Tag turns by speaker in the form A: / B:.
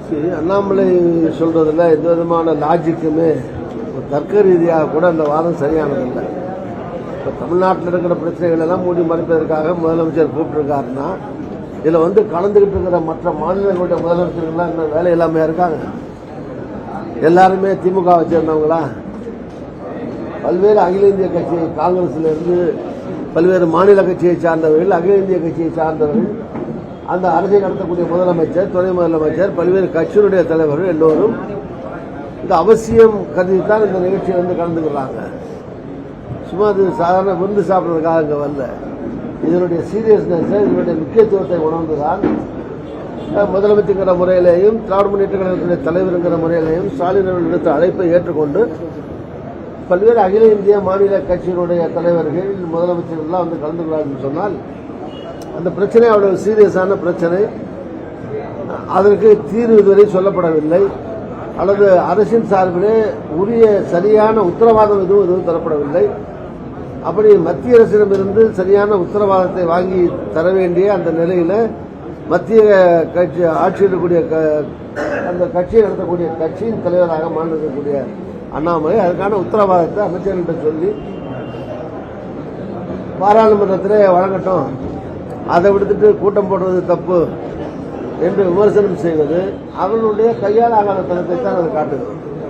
A: சரி, அண்ணாமலை சொல்றதுல எந்த விதமான லாஜிக்குமே தர்க்க ரீதியாக கூட அந்த வாதம் சரியானதில்லை. இப்போ தமிழ்நாட்டில் இருக்கிற பிரச்சனைகள் எல்லாம் மூடி மறைப்பதற்காக முதலமைச்சர் கூப்பிட்டுருக்காருன்னா இதில் கலந்துகிட்டு இருக்கிற மற்ற மாநிலங்களுடைய முதலமைச்சர்கள்லாம் இந்த வேலை இல்லாம இருக்காங்க. எல்லாருமே திமுகவை சேர்ந்தவங்களா? பல்வேறு அகில இந்திய கட்சி, காங்கிரஸ்ல இருந்து பல்வேறு மாநில கட்சியை சார்ந்தவர்கள், அகில இந்திய கட்சியை சார்ந்தவர்கள், அந்த அரசை நடத்தக்கூடிய முதலமைச்சர், துணை முதலமைச்சர், பல்வேறு கட்சியினுடைய தலைவர்கள் எல்லோரும் இந்த அவசியம் கருதித்தான் இந்த நிகழ்ச்சியை கலந்துக்கிறாங்க. சும்மா அது சாதாரண விருந்து சாப்பிட்றதுக்காக இங்கே வரல. இதனுடைய சீரியஸ்னஸ், இதனுடைய முக்கியத்துவத்தை உணர்ந்துதான் முதலமைச்சர் முறையிலேயும் திராவிட முன்னேற்ற கழகத்தினுடைய தலைவருங்கிற முறையிலேயும் ஸ்டாலின் அவர்கள் எடுத்த அழைப்பை ஏற்றுக்கொண்டு பல்வேறு அகில இந்திய மாநில கட்சியினுடைய தலைவர்கள், முதலமைச்சர்கள்லாம் கலந்துக்கிறார்கள் சொன்னால் அந்த பிரச்சனை அவ்வளவு சீரியஸான பிரச்சனை. அதற்கு தீர்வு இதுவரை சொல்லப்படவில்லை, அல்லது அரசின் சார்பிலே உரிய சரியான உத்தரவாதம் எதுவும் தரப்படவில்லை. அப்படி மத்திய அரசிடமிருந்து சரியான உத்தரவாதத்தை வாங்கி தர வேண்டிய அந்த நிலையில மத்திய கட்சி ஆட்சியில் இருக்கக்கூடிய அந்த கட்சியை நடத்தக்கூடிய கட்சியின் தலைவராக மாநிலக்கூடிய அண்ணாமலை அதற்கான உத்தரவாதத்தை அமைச்சர்கிட்ட சொல்லி பாராளுமன்றத்திலே வழங்கட்டும், அதை விடுத்துட்டு கூட்டம் போடுறது தப்பு என்று விமர்சனம் செய்வது அவர்களுடைய கையால் ஆகாத தனத்தை தான் அது காட்டுது.